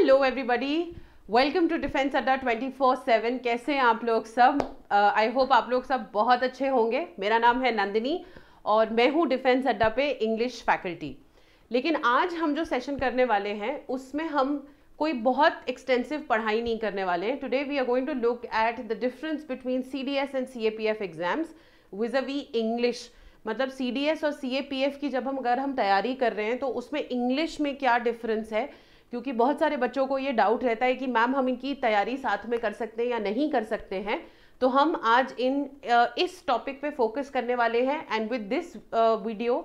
Hello everybody, welcome to Defence Adda 24/7। कैसे हैं आप लोग सब? आई होप आप लोग सब बहुत अच्छे होंगे। मेरा नाम है नंदिनी और मैं हूँ डिफेंस अड्डा पे इंग्लिश फैकल्टी। लेकिन आज हम जो सेशन करने वाले हैं उसमें हम कोई बहुत एक्सटेंसिव पढ़ाई नहीं करने वाले हैं। Today we are going to look at the difference between CDS and CAPF exams vis-a-vis English. मतलब CDS और CAPF की जब अगर हम तैयारी कर रहे हैं तो उसमें इंग्लिश में क्या डिफरेंस है, क्योंकि बहुत सारे बच्चों को ये डाउट रहता है कि मैम हम इनकी तैयारी साथ में कर सकते हैं या नहीं कर सकते हैं। तो हम आज इस टॉपिक पे फोकस करने वाले हैं and with this video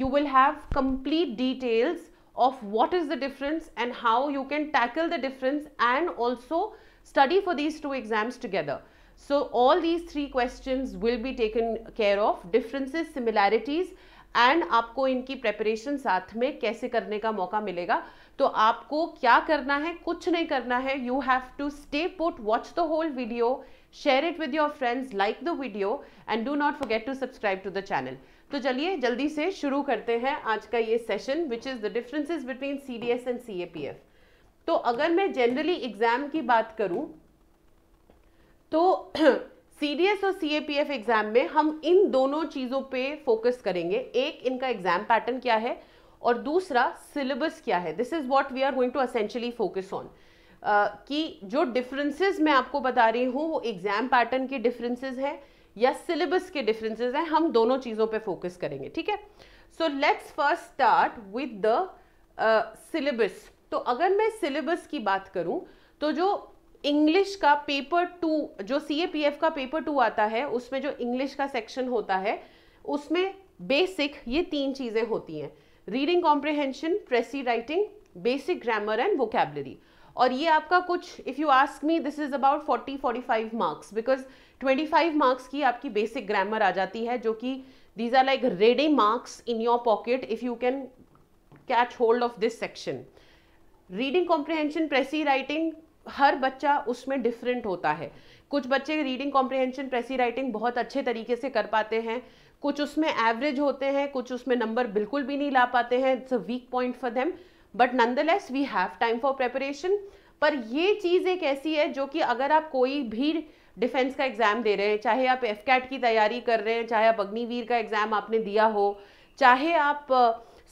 you will have complete details of what is the difference and how you can tackle the difference and also study for these two exams together. So all these three questions will be taken care of, differences, similarities and आपको इनकी preparation साथ में कैसे करने का मौका मिलेगा। तो आपको क्या करना है? कुछ नहीं करना है। You have to stay put, watch the whole video, share it with your friends, like the video and do not forget to subscribe to the channel. तो चलिए जल्दी से शुरू करते हैं आज का ये session which is the differences between CDS and CAPF। तो अगर मैं जनरली एग्जाम की बात करूं तो CDS और CAPF एग्जाम में हम इन दोनों चीजों पे फोकस करेंगे। एक, इनका एग्जाम पैटर्न क्या है और दूसरा सिलेबस क्या है। This is what we are going to essentially focus on. कि जो डिफरेंसेस मैं आपको बता रही हूँ वो एग्जाम पैटर्न के डिफरेंसेस हैं या सिलेबस के डिफरेंसेस हैं। हम दोनों चीजों पे फोकस करेंगे, ठीक है। So let's first start with the syllabus. तो अगर मैं सिलेबस की बात करूं तो जो इंग्लिश का पेपर 2, जो CAPF का पेपर 2 आता है, उसमें जो इंग्लिश का सेक्शन होता है उसमें बेसिक ये 3 चीजें होती हैं: reading comprehension, precis writing, basic grammar and vocabulary. और ये आपका कुछ, if you ask me, this is about 40-45 marks, because 25 marks की आपकी बेसिक ग्रामर आ जाती है, जो कि these are like ready marks in your pocket if you can catch hold of this section. Reading comprehension, precis writing, हर बच्चा उसमें डिफरेंट होता है। कुछ बच्चे रीडिंग कॉम्प्रिहेंशन, प्रेसी राइटिंग बहुत अच्छे तरीके से कर पाते हैं, कुछ उसमें एवरेज होते हैं, कुछ उसमें नंबर बिल्कुल भी नहीं ला पाते हैं। It's a weak point for them, but nonetheless we have time for preparation. पर ये चीज एक ऐसी है जो कि अगर आप कोई भी डिफेंस का एग्जाम दे रहे हैं, चाहे आप FCAT की तैयारी कर रहे हैं, चाहे आप अग्निवीर का एग्जाम आपने दिया हो, चाहे आप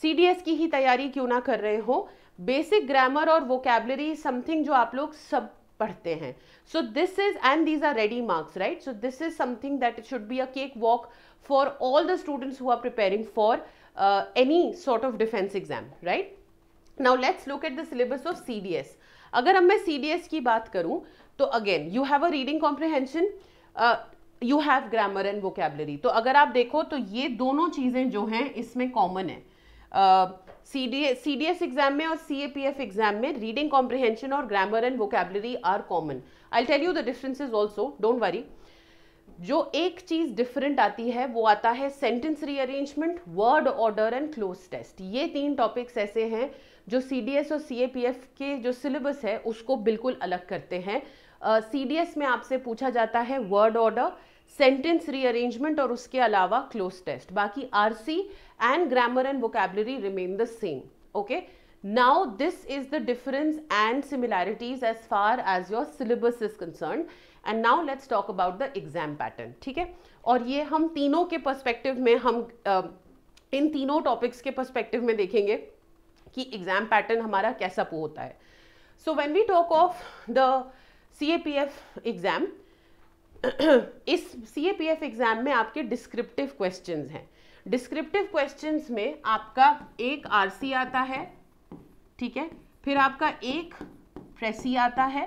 CDS की ही तैयारी क्यों ना कर रहे हो, बेसिक ग्रामर और वोकैबुलरी समथिंग जो आप लोग सब पढ़ते हैं। So this is, and these are ready marks, right. So this is something that it should be a cake walk for all the students who are preparing for any sort of defence exam, right. Now let's look at the syllabus of CDS। अगर अब मैं CDS की बात करूं तो again you have a reading comprehension, you have grammar and vocabulary. तो अगर आप देखो तो ये दोनों चीजें जो हैं इसमें कॉमन है। CDS एग्जाम में और CAPF एग्जाम में रीडिंग कॉम्प्रिहेंशन और grammar and vocabulary are common. I will tell you the differences also, don't worry. जो एक चीज डिफरेंट आती है वो आता है sentence rearrangement, word order and cloze test. ये 3 टॉपिक्स ऐसे हैं जो CDS और CAPF के जो सिलेबस है उसको बिल्कुल अलग करते हैं। CDS में आपसे पूछा जाता है वर्ड ऑर्डर, सेंटेंस रीअरेंजमेंट और उसके अलावा क्लोज टेस्ट। बाकी RC and grammar and vocabulary remain the same, okay. Now this is the difference and similarities as far as your syllabus is concerned. And now let's talk about the exam pattern, ठीक है। और ये हम तीनों के perspective में, हम इन तीनों टॉपिक्स के पर्सपेक्टिव में देखेंगे कि एग्जाम पैटर्न हमारा कैसा होता है। So when we talk of the CAPF exam, इस CAPF एग्जाम में आपके डिस्क्रिप्टिव क्वेश्चंस हैं। डिस्क्रिप्टिव क्वेश्चंस में आपका एक RC आता है, ठीक है, फिर आपका एक प्रेसी आता है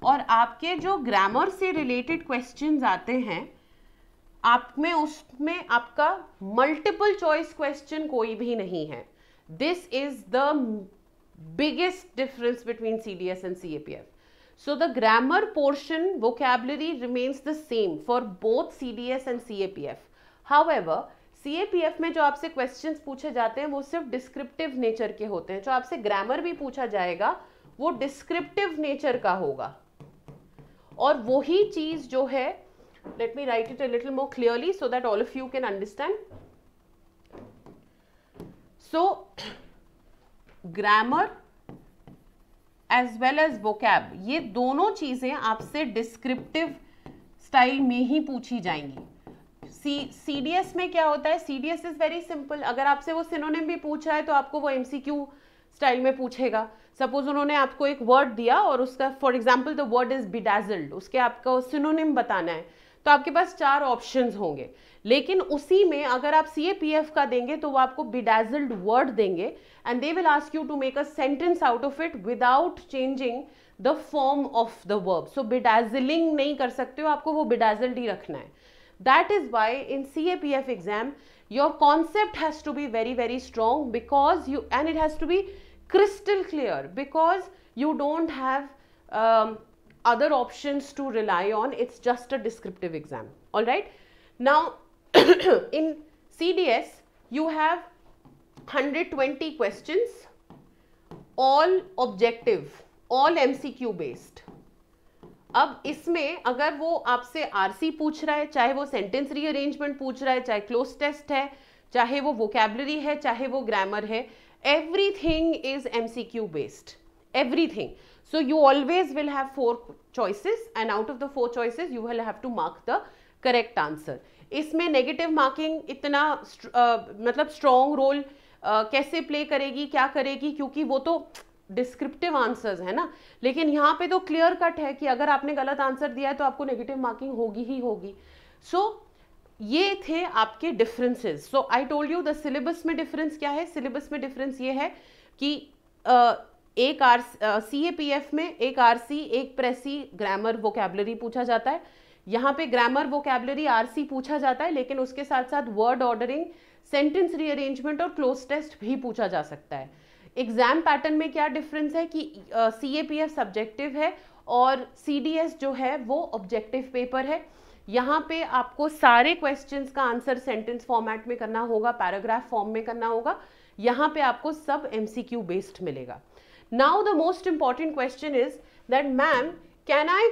और आपके जो ग्रामर से रिलेटेड क्वेश्चंस आते हैं आप में, उसमें आपका मल्टीपल चॉइस क्वेश्चन कोई भी नहीं है। This is the biggest difference between CDS and CAPF. So the grammar portion, vocabulary remains the same for both CDS and CAPF. However, CAPF में जो आपसे क्वेश्चंस पूछे जाते हैं वो सिर्फ डिस्क्रिप्टिव नेचर के होते हैं। जो आपसे ग्रामर भी पूछा जाएगा वो डिस्क्रिप्टिव नेचर का होगा। और वही चीज जो है, let me write it a little more clearly so that all of you can understand. So grammar as well as vocab, ये दोनों चीजें आपसे डिस्क्रिप्टिव स्टाइल में ही पूछी जाएंगी। CDS में क्या होता है, CDS इज वेरी सिंपल, अगर आपसे वो सिनोनिम भी पूछ रहा है तो आपको वो MCQ स्टाइल में पूछेगा। सपोज उन्होंने आपको एक वर्ड दिया और उसका for example the word is bedazzled, उसके आपको सिनोनिम बताना है, तो आपके पास 4 ऑप्शंस होंगे। लेकिन उसी में अगर आप CAPF का देंगे तो वो आपको बेडाजल्ड वर्ड देंगे and they will ask you to make a sentence out of it without changing the form of the verb. So bedazzling नहीं कर सकते हो, आपको वो बेडाजल्ड ही रखना है। That is why in CAPF exam your concept has to be very very strong, because you, and it has to be crystal clear, because you don't have other options to rely on. It's just a descriptive exam. All right, now in CDS you have 120 questions, all objective, all MCQ based. अब इसमें अगर वो आपसे RC पूछ रहा है, चाहे वो सेंटेंस रीअरेंजमेंट पूछ रहा है, चाहे क्लोज टेस्ट है, चाहे वो वोकैबुलरी है, चाहे वो ग्रामर है, everything is MCQ based, everything. So you always will have 4 choices and out of the 4 choices you will have to mark the correct answer. इसमें नेगेटिव मार्किंग इतना मतलब स्ट्रॉन्ग रोल कैसे प्ले करेगी, क्या करेगी, क्योंकि वो तो डिस्क्रिप्टिव आंसर्स है ना, लेकिन यहाँ पे तो क्लियर कट है कि अगर आपने गलत आंसर दिया है तो आपको नेगेटिव मार्किंग होगी ही होगी। सो ये थे आपके differences. So I told you the syllabus में डिफरेंस क्या है। सिलेबस में डिफरेंस ये है कि एक CAPF में एक RC, एक प्रेसी, ग्रामर, वोकैबुलरी पूछा जाता है। यहाँ पे ग्रामर, वोकैबुलरी, RC पूछा जाता है, लेकिन उसके साथ साथ वर्ड ऑर्डरिंग, सेंटेंस रीअरेंजमेंट और क्लोज टेस्ट भी पूछा जा सकता है। एग्जाम पैटर्न में क्या डिफरेंस है कि CAPF सब्जेक्टिव है और CDS जो है वो ऑब्जेक्टिव पेपर है। यहाँ पे आपको सारे क्वेश्चंस का आंसर सेंटेंस फॉर्मेट में करना होगा, पैराग्राफ फॉर्म में करना होगा। यहाँ पे आपको सब MCQ बेस्ड मिलेगा। Now the most important question is that ma'am, can I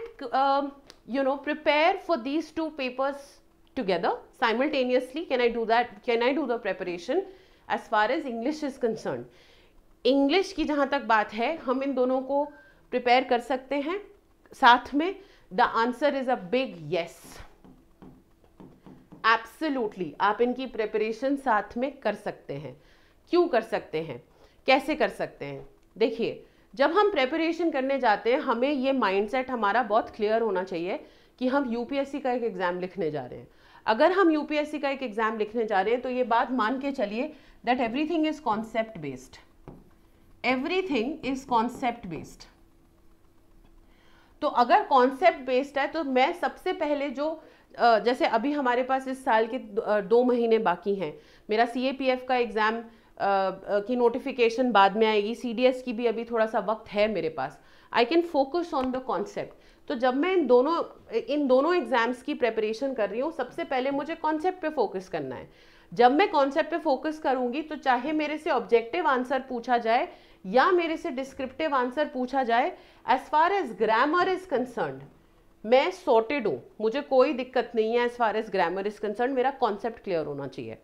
prepare for these 2 papers together simultaneously? Can I do that? Can I do the preparation as far as English is concerned? English की जहाँ तक बात है, हम इन दोनों को prepare कर सकते हैं साथ में। The answer is a big yes, absolutely आप इनकी प्रिपरेशन साथ में कर सकते हैं। क्यों कर सकते हैं, कैसे कर सकते हैं? देखिए, जब हम प्रिपरेशन करने जाते हैं हमें ये माइंडसेट हमारा बहुत क्लियर होना चाहिए कि हम UPSC का एक एग्जाम लिखने जा रहे हैं। अगर हम UPSC का एक एग्जाम लिखने जा रहे हैं तो ये बात मान के चलिए that everything is concept based, everything is concept based. तो अगर कॉन्सेप्ट बेस्ड है तो मैं सबसे पहले जो जैसे अभी हमारे पास इस साल के 2 महीने बाकी हैं, मेरा CAPF का एग्जाम की नोटिफिकेशन बाद में आएगी, CDS की भी अभी थोड़ा सा वक्त है मेरे पास। I can focus on the concept. तो जब मैं इन दोनों एग्जाम्स की प्रेपरेशन कर रही हूँ, सबसे पहले मुझे कॉन्सेप्ट पे फोकस करना है। जब मैं कॉन्सेप्ट पे फोकस करूंगी तो चाहे मेरे से ऑब्जेक्टिव आंसर पूछा जाए या मेरे से डिस्क्रिप्टिव आंसर पूछा जाए, as far as grammar is concerned मैं सॉर्टेड हूँ, मुझे कोई दिक्कत नहीं है। As far as grammar is concerned मेरा कॉन्सेप्ट क्लियर होना चाहिए।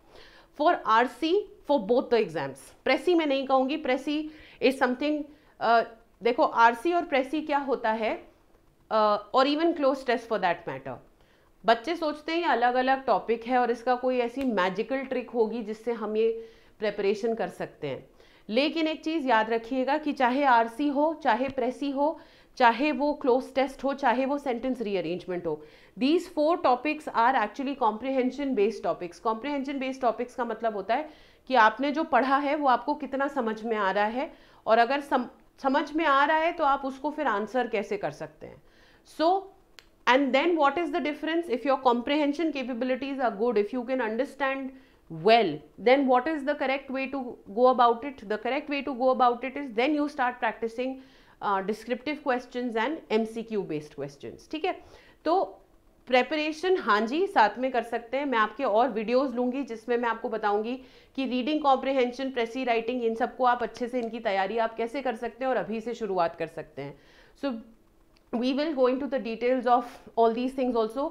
For RC, for both the exams, precis में नहीं कहूँगी, प्रेसी इज समथिंग, देखो RC और प्रेसी क्या होता है, और even cloze test for that matter, बच्चे सोचते हैं ये अलग अलग टॉपिक है और इसका कोई ऐसी मैजिकल ट्रिक होगी जिससे हम ये प्रेपरेशन कर सकते हैं। लेकिन एक चीज़ याद रखिएगा कि चाहे RC हो, चाहे प्रेसी हो, चाहे वो क्लोज टेस्ट हो, चाहे वो सेंटेंस रीअरेंजमेंट हो, these 4 topics are actually comprehension based topics. Comprehension based topics का मतलब होता है कि आपने जो पढ़ा है वो आपको कितना समझ में आ रहा है, और अगर समझ में आ रहा है तो आप उसको फिर आंसर कैसे कर सकते हैं। सो and then what is the difference? If your comprehension capabilities are good, if you can understand well, then what is the correct way to go about it? The correct way to go about it is then you start practicing descriptive questions and MCQ based questions. ठीक है, तो preparation हाँ जी साथ में कर सकते हैं। मैं आपके और वीडियोस लूंगी जिसमें मैं आपको बताऊंगी कि रीडिंग कॉम्प्रिहेंशन, प्रेसी राइटिंग, इन सबको आप अच्छे से, इनकी तैयारी आप कैसे कर सकते हैं और अभी से शुरुआत कर सकते हैं। सो we will go into the details of all these things also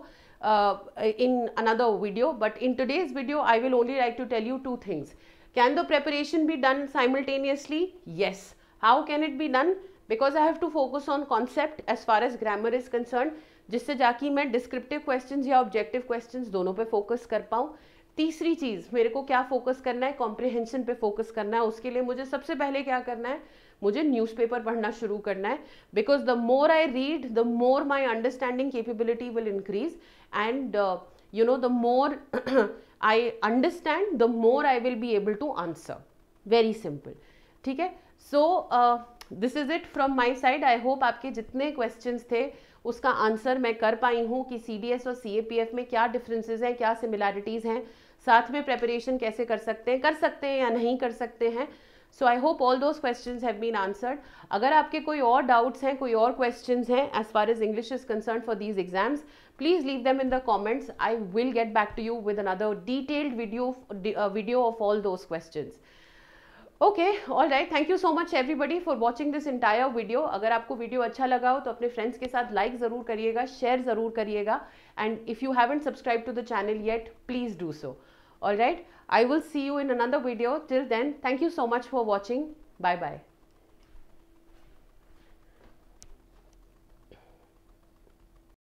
in another video, but in today's video I will only like to tell you 2 things. Can the preparation be done simultaneously? Yes, How can it be done? Because I have to focus on concept as far as grammar is concerned, जिससे जाके मैं descriptive questions या objective questions दोनों पे focus कर पाऊँ. तीसरी चीज़, मेरे को क्या फोकस करना है, कॉम्प्रिहेंशन पे फोकस करना है. उसके लिए मुझे सबसे पहले क्या करना है, मुझे न्यूज़पेपर पढ़ना शुरू करना है. Because the more I read, the more my understanding capability will increase, and you know, the more I understand, the more I will be able to answer. Very simple. ठीक है. So this is it from my side. I hope आपके जितने questions थे उसका answer मैं कर पाई हूँ कि CDS और CAPF में क्या डिफरेंसेस हैं, क्या सिमिलैरिटीज़ हैं, साथ में प्रेपरेशन कैसे कर सकते हैं या नहीं कर सकते हैं. So I hope all those questions have been answered. अगर आपके कोई और डाउट्स हैं, कोई और क्वेश्चंस हैं as far as English is concern for these exams, please leave them in the comments. I will get back to you with another detailed video of all those questions. Okay, all right. Thank you so much everybody for watching this entire video. अगर आपको video अच्छा लगा हो तो अपने friends के साथ like ज़रूर करिएगा, शेयर ज़रूर करिएगा, and if you haven't subscribed to the channel yet, please do so. All right. I will see you in another video. Till then, thank you so much for watching. Bye bye.